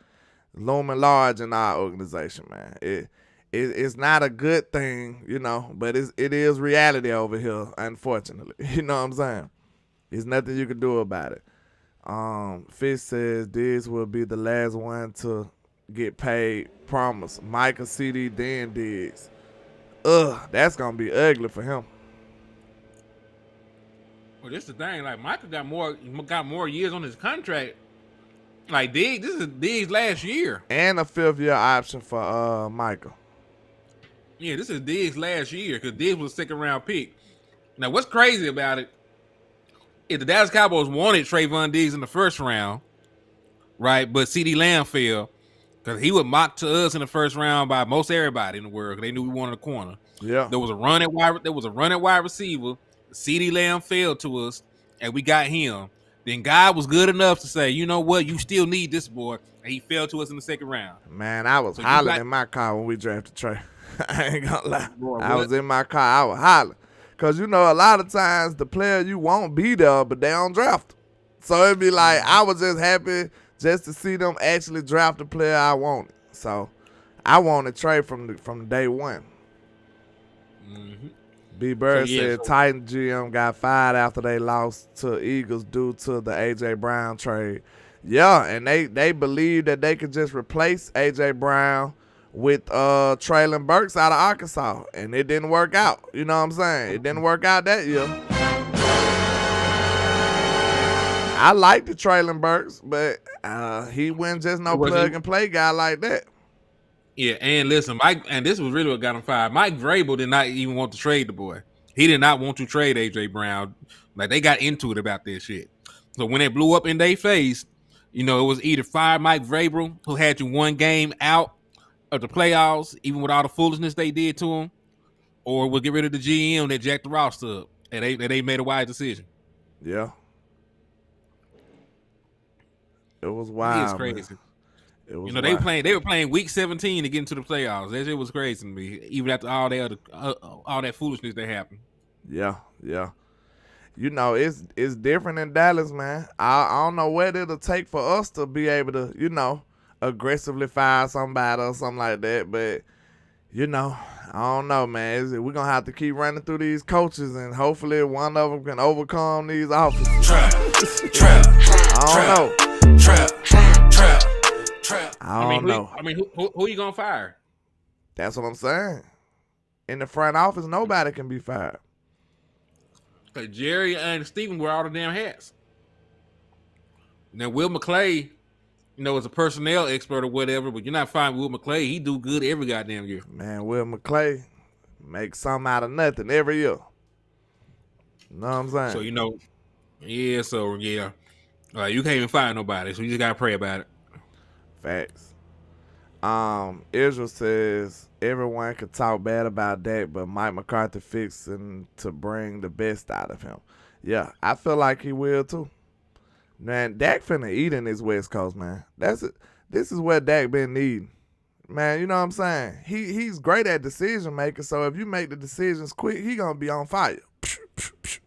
looming large in our organization, man. It's not a good thing, but it is reality over here, unfortunately. You know what I'm saying? There's nothing you can do about it. Fish says Diggs will be the last one to get paid. Promise. Micah, CD, then Diggs. That's going to be ugly for him.
Well, this is the thing. Like Michael got more years on his contract. Like Diggs, this is Diggs' last year,
and a 5th-year option for Michael.
Yeah, this is Diggs' last year because Diggs was a 2nd-round pick. Now, what's crazy about it? If the Dallas Cowboys wanted Trayvon Diggs in the 1st round, right? But CeeDee Lamb fell because he was mocked to us in the 1st round by most everybody in the world because they knew we wanted a corner.
Yeah,
there was a run at wide receiver. CeeDee Lamb failed to us, and we got him. Then God was good enough to say, you know what, you still need this boy, and he fell to us in the 2nd round.
Man, I was hollering in my car when we drafted Trey. I ain't gonna lie. Boy, I was in my car. I was hollering. Because, a lot of times the player you won't be there, but they don't draft him. So it'd be like, I was just happy just to see them actually draft the player I wanted. So I wanted Trey from day one.
Mm-hmm.
B Bird said Titan GM got fired after they lost to Eagles due to the A.J. Brown trade. Yeah, and they believe that they could just replace A.J. Brown with Traylon Burks out of Arkansas, and it didn't work out. You know what I'm saying? It didn't work out that year. I like the Traylon Burks, but he wasn't just no plug-and-play guy like that.
Yeah, and listen, Mike, and this was really what got him fired. Mike Vrabel did not even want to trade the boy. He did not want to trade A.J. Brown. Like, they got into it about this shit. So when it blew up in their face, it was either fire Mike Vrabel, who had you one game out of the playoffs, even with all the foolishness they did to him, or we'll get rid of the GM that jacked the roster up. And they made a wise decision.
Yeah. was
It is
wild,
crazy.
man. It was
You know,
wild.
they were playing week 17 to get into the playoffs. That shit was crazy to me. Even after all that foolishness that happened.
Yeah. You know, it's different in Dallas, man. I don't know what it'll take for us to be able to, you know, aggressively fire somebody or something like that. But, you know, I don't know, man. We're going to have to keep running through these coaches, and hopefully one of them can overcome these officers. I don't know. I don't know.
Who you going to fire?
That's what I'm saying. In the front office, nobody can be fired.
Because Jerry and Steven wear all the damn hats. Now, Will McClay, you know, is a personnel expert or whatever, but you're not firing Will McClay. He do good every goddamn year.
Man, Will McClay makes something out of nothing every year. You know what I'm saying?
So, you know, you can't even fire nobody, so you just got to pray about it.
Facts. Israel says everyone could talk bad about Dak, but Mike McCarthy fixing to bring the best out of him. Yeah, I feel like he will too. Man, Dak finna eat in this West Coast, man. That's it. This is what Dak been needing. Man, you know what I'm saying? He's great at decision making, so if you make the decisions quick, he gonna be on fire.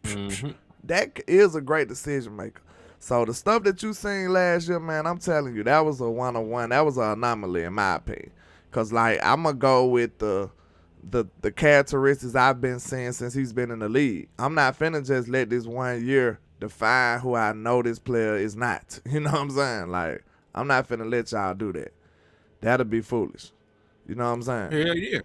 Mm-hmm.
Dak is a great decision maker. So the stuff that you seen last year, man, I'm telling you, that was a one-on-one. That was an anomaly in my opinion. Cause like I'm gonna go with the characteristics I've been seeing since he's been in the league. I'm not finna just let this 1 year define who I know this player is not. You know what I'm saying? Like I'm not finna let y'all do that. That'll be foolish. You know what I'm saying?
Hell yeah.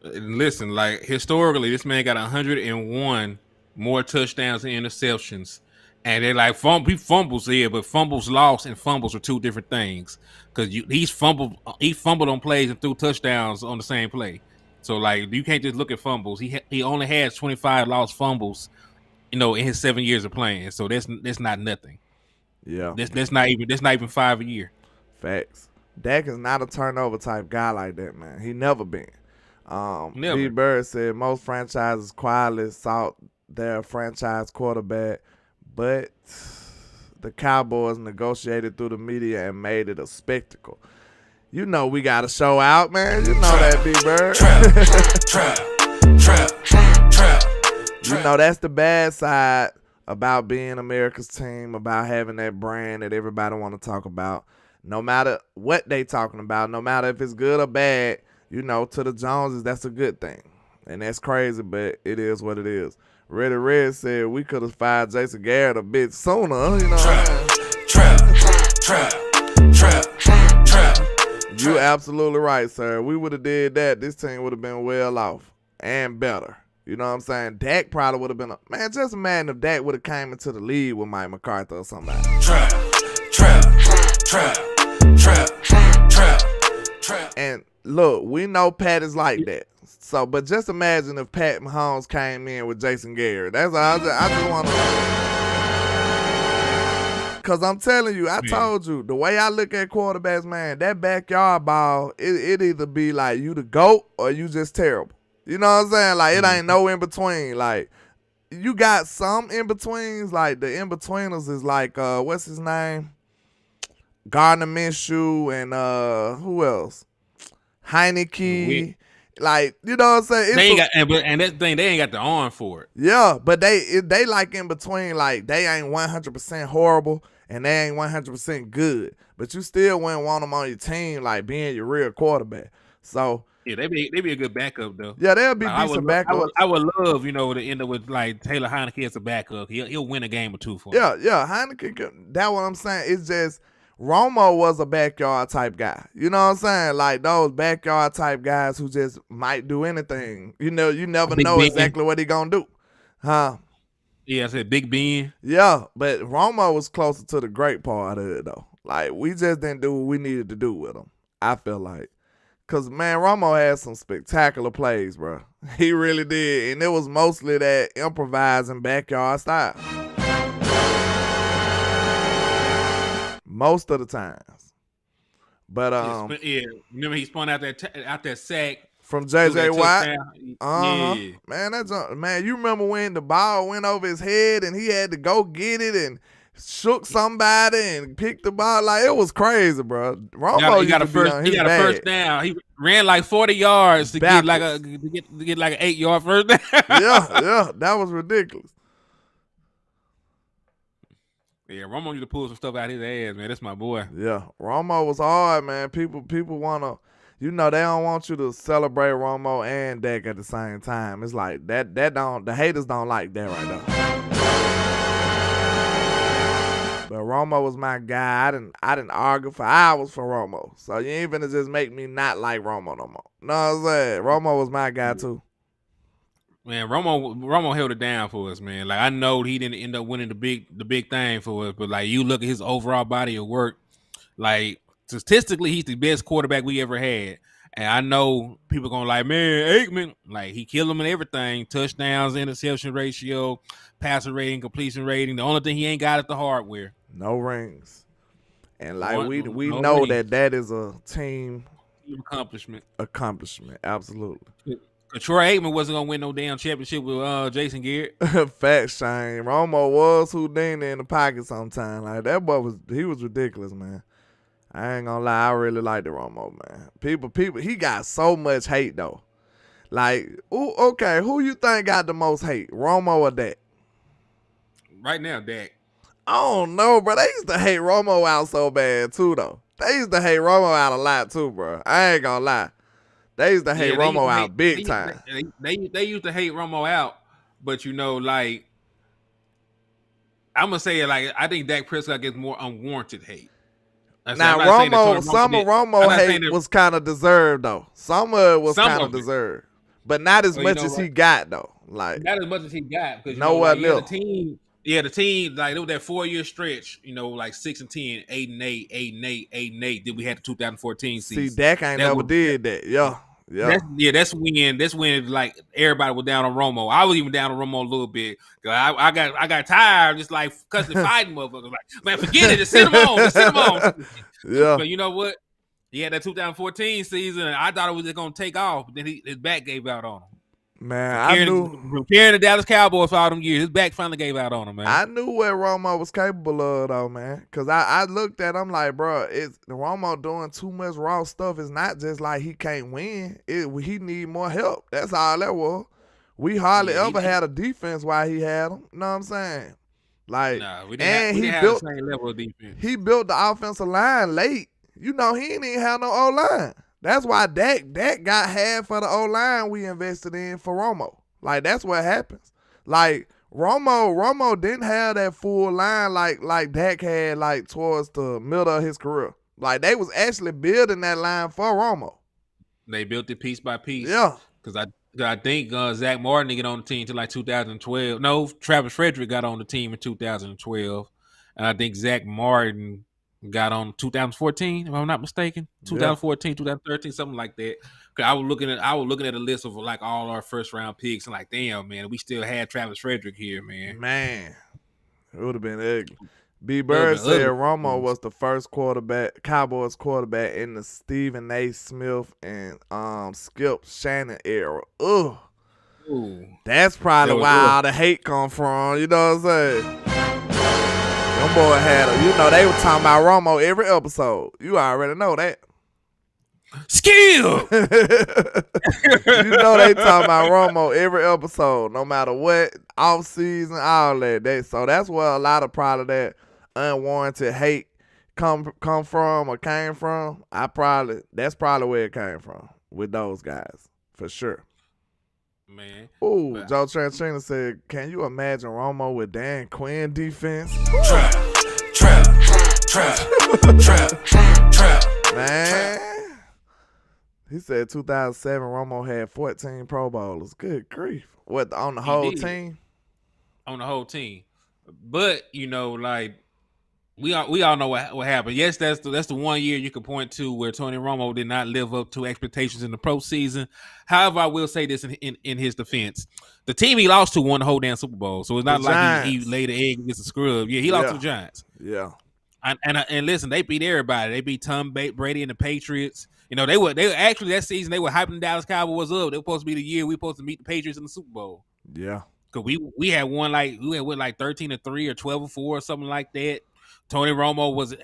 Listen, like historically, this man got 101 more touchdowns and interceptions. And they're like, he fumbles here, but fumbles lost and fumbles are two different things. Because he fumbled on plays and threw touchdowns on the same play. So like, you can't just look at fumbles. He only has 25 lost fumbles, you know, in his 7 years of playing. So that's not nothing.
Yeah.
That's not even 5 a year.
Facts. Dak is not a turnover type guy like that, man. He never been.
Never.
B. Bird said most franchises quietly sought their franchise quarterback, but the Cowboys negotiated through the media and made it a spectacle. You know we got to show out, man. You know that, B. Bird. You know that's the bad side about being America's team, about having that brand that everybody want to talk about. No matter what they talking about, no matter if it's good or bad, you know, to the Joneses, that's a good thing. And that's crazy, but it is what it is. Reddy Red said we could have fired Jason Garrett a bit sooner. You know what I'm saying? You absolutely right, sir. We would have did that. This team would have been well off and better. You know what I'm saying? Dak probably would have been man, just imagine if Dak would have came into the league with Mike McCarthy or somebody. And look, we know Pat is like that. So, but just imagine if Pat Mahomes came in with Jason Garrett. That's all. I just want to. Because I'm telling you, I told you, the way I look at quarterbacks, man, that backyard ball, it either be like you the GOAT or you just terrible. You know what I'm saying? Like, it ain't no in between. Like, you got some in betweens. Like, the in betweeners is like, what's his name? Gardner Minshew and who else? Heineke. Like, you know what I'm saying?
They ain't that thing, they ain't got the arm for it.
Yeah, but they like in between, like they ain't 100% horrible and they ain't 100% good. But you still wouldn't want them on your team, like being your real quarterback. So
yeah, they be a good backup though.
Yeah, they'll be decent backup.
I would love, you know, to end up with like Taylor Heineke as a backup. He'll win a game or two for
me. Yeah, Heineke. That's what I'm saying. It's just Romo was a backyard type guy. You know what I'm saying? Like those backyard type guys who just might do anything. You know, you never know exactly what he gonna do. Huh?
Yeah, I said Big Ben.
Yeah, but Romo was closer to the great part of it though. Like we just didn't do what we needed to do with him. I feel like. Cause man, Romo had some spectacular plays, bro. He really did. And it was mostly that improvising backyard style. Most of the times, but
remember he spun out that sack
from J.J. Watt.
Yeah,
man, you remember when the ball went over his head and he had to go get it, and shook somebody and picked the ball. Like, it was crazy, bro. Romo
He got a
used to be on his
he got a first
bag.
down. He ran like 40 yards to get like a
Backwards.
to get like an 8-yard first down.
Yeah, that was ridiculous.
Yeah, Romo need to pull some stuff out his ass, man. That's my boy.
Yeah, Romo was hard, man. People wanna, they don't want you to celebrate Romo and Dak at the same time. It's like that don't, the haters don't like that right there. But Romo was my guy. I didn't argue for hours for Romo. So you ain't finna just make me not like Romo no more. Know what I'm saying? Romo was my guy too.
Man, Romo held it down for us, man. Like, I know he didn't end up winning the big thing for us, but like, you look at his overall body of work, like, statistically, he's the best quarterback we ever had. And I know people gonna like, man, Aikman, like, he killed him in everything: touchdowns, interception ratio, passer rating, completion rating. The only thing he ain't got is the hardware.
No rings. And like, we
no
know
rings.
that is a team
Accomplishment.
Absolutely.
Troy Aikman wasn't gonna win no damn championship with Jason Garrett.
Facts, Shane. Romo was Houdini in the pocket sometime. Like, that boy was ridiculous, man. I ain't gonna lie, I really liked the Romo, man. People, he got so much hate though. Like, okay, who you think got the most hate, Romo or Dak?
Right now, Dak.
I don't know, bro. They used to hate Romo out so bad too, though. They used to hate Romo out a lot too, bro. I ain't gonna lie. They used to hate Romo out big time.
They used to hate Romo out, but like, I'm gonna say it like, I think Dak Prescott gets more unwarranted hate.
Now, some of Romo hate was kind of deserved though. Some of it was kind of deserved, but not as much as he got though. Like,
not as much as he got, because
nowhere near.
The team, like, it was that 4-year stretch, like 6-10, 8-8, 8-8, 8-8. Then we had the 2014 season.
See, Dak ain't never did that. Yeah.
That's when like, everybody was down on Romo. I was even down on Romo a little bit. I got tired, just like cussing, fighting motherfuckers. Like, man, forget it. Just sit him on.
Yeah.
But you know what? He had that 2014 season, and I thought it was just gonna take off. But then his back gave out on him.
Man, I knew
from carrying the Dallas Cowboys for all them years, his back finally gave out on him, man.
I knew what Romo was capable of, though, man. Because I looked at him like, bro, it's Romo doing too much raw stuff. It's not just like he can't win. He need more help. That's all that was. We hardly ever had a defense while he had him. You know what I'm saying? Like,
we didn't have the same level of defense.
He built the offensive line late. He didn't even have no O-line. That's why Dak got half of the O-line we invested in for Romo. Like, that's what happens. Like, Romo didn't have that full line like Dak had, like, towards the middle of his career. Like, they was actually building that line for Romo.
They built it piece by piece.
Yeah.
Because I think Zach Martin didn't get on the team until like 2012. No, Travis Frederick got on the team in 2012. And I think Zach Martin got on 2014, if I'm not mistaken. 2014, 2013, something like that. Cause I was looking at a list of like all our first round picks, and like, damn, man, we still had Travis Frederick here, man.
Man, it would have been ugly. B. Bird said Romo was the first Cowboys quarterback in the Stephen A. Smith and Skip Shannon era. Ugh. Ooh. That's probably why all the hate come from. You know what I'm saying? Them boy had they were talking about Romo every episode. You already know that.
Skill.
They talking about Romo every episode, no matter what, off season, all that. So that's where a lot of probably that unwarranted hate come from or came from. That's probably where it came from with those guys for sure.
Man.
Ooh, Joe Tranchina said, can you imagine Romo with Dan Quinn defense?
Trap.
Man. He said 2007 Romo had 14 Pro Bowlers. Good grief. What, on the whole team?
On the whole team. But, like, we all know what happened. Yes, that's the 1 year you can point to where Tony Romo did not live up to expectations in the postseason. However, I will say this in his defense: the team he lost to won the whole damn Super Bowl, so it's not like he laid an egg against the scrub. Yeah, he lost to the Giants.
Yeah,
and listen, they beat everybody. They beat Tom Brady and the Patriots. They were actually that season they were hyping the Dallas Cowboys up. They were supposed to be the year we were supposed to meet the Patriots in the Super Bowl.
Yeah.
Cause we had one like we had with like 13-3 or 12-4 or something like that. Tony Romo was in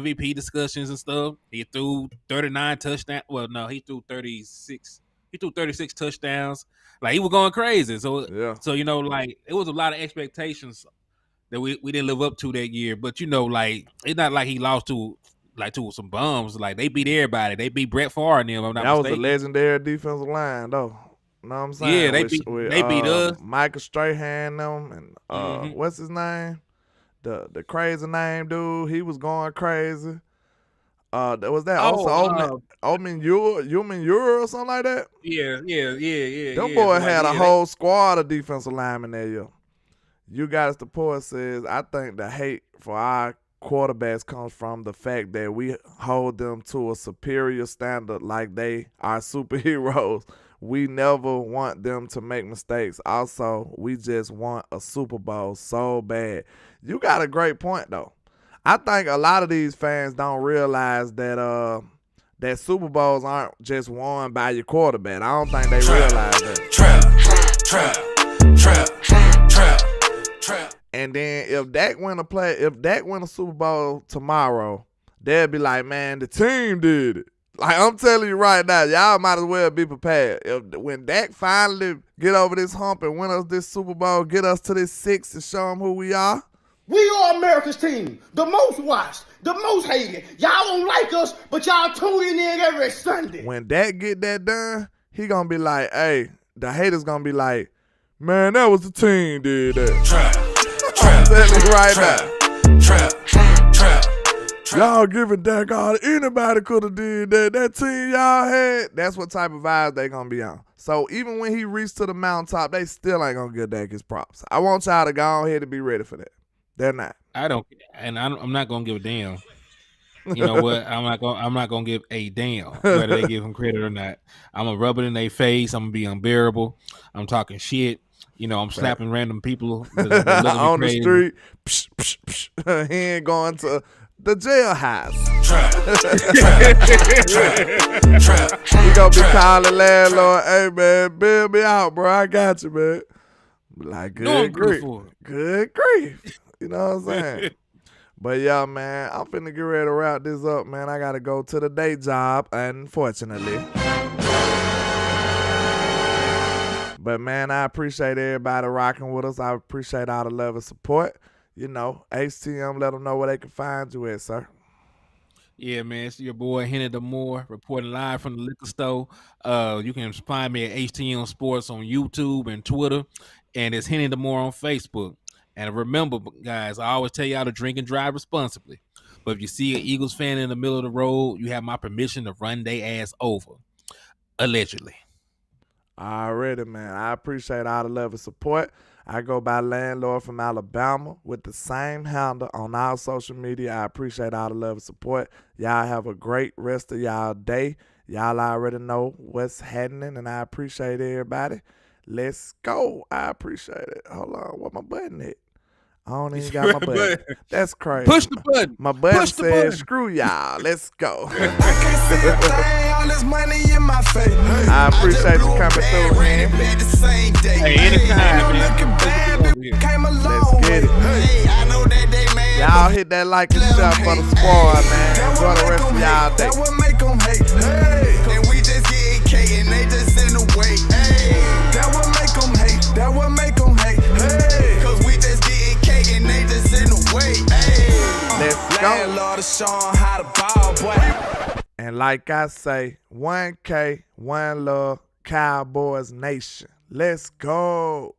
MVP discussions and stuff. He threw 39 touchdowns. Well, no, he threw 36. He threw 36 touchdowns. Like he was going crazy. So
Yeah.
so like it was a lot of expectations that we didn't live up to that year. But like it's not like he lost to some bums. Like they beat everybody. They beat Brett Favre and them. I'm not
That was a
mistaken.
legendary defensive line, though. You know what I'm saying?
Yeah, they beat us.
Michael Strahan them and what's his name? The crazy name dude. He was going crazy. Was that also Omen Ure or something like that?
Yeah.
Them boys had a whole squad of defensive linemen that year. You Guys the Poor says, I think the hate for our quarterbacks comes from the fact that we hold them to a superior standard like they are superheroes. We never want them to make mistakes. Also, we just want a Super Bowl so bad. You got a great point, though. I think a lot of these fans don't realize that that Super Bowls aren't just won by your quarterback. I don't think they realize that. Trap. And then if Dak win a Super Bowl tomorrow, they'll be like, man, the team did it. Like, I'm telling you right now, y'all might as well be prepared. When Dak finally get over this hump and win us this Super Bowl, get us to this 6 and show them who we are.
We are America's team, the most watched, the most hated. Y'all don't like us, but y'all tuning in every Sunday.
When Dak get that done, he gonna be like, hey, the haters gonna be like, man, that was the team did that. I'm telling you right now. Y'all giving Dak all anybody could have did that. That team y'all had, that's what type of vibes they gonna be on. So even when he reached to the mountaintop, they still ain't gonna give Dak his props. I want y'all to go on here to be ready for that. They're not.
I'm not gonna give a damn. You know what? I'm not gonna give a damn whether they give him credit or not. I'm gonna rub it in their face. I'm gonna be unbearable. I'm talking shit. I'm slapping random people that
on the
crazy.
street. Psh, psh, psh. He ain't going to the jailhouse. He gonna be calling landlord, hey man, bail me out, bro. I got you, man. Like, good grief. Good grief. You know what I'm saying? But yeah, man, I'm finna get ready to wrap this up, man. I gotta go to the day job, unfortunately. But man, I appreciate everybody rocking with us. I appreciate all the love and support. HTM, let them know where they can find you at, sir.
Yeah, man, it's your boy Henny DeMoore reporting live from the liquor store. You can find me at HTM Sports on YouTube and Twitter, and it's Henny DeMoore on Facebook. And remember, guys, I always tell y'all to drink and drive responsibly. But if you see an Eagles fan in the middle of the road, you have my permission to run their ass over. Allegedly.
Already, man. I appreciate all the love and support. I go by Landlord from Alabama with the same handle on all social media. I appreciate all the love and support. Y'all have a great rest of y'all day. Y'all already know what's happening, and I appreciate everybody. Let's go. I appreciate it. Hold on. What my button hit? I don't even got my button. That's crazy.
Push the button.
My button says, screw y'all. Let's go.
I can't see a thing, all this money in my face.
I appreciate you coming through, man.
Hey, anytime, man.
Let's get it.
I know that they mad.
Y'all hit that like and share for the squad, man. Enjoy the rest of y'all day.
That what make them hate. Hey. And we just getting cake and they just in the way. Hey. That what make them hate. That what make them hate. Hey. Cause we just getting cake and they just in the way. Hey.
Let's go.
Landlord is showing how to ball, boy.
And like I say, 1K, one love, Cowboys Nation. Let's go.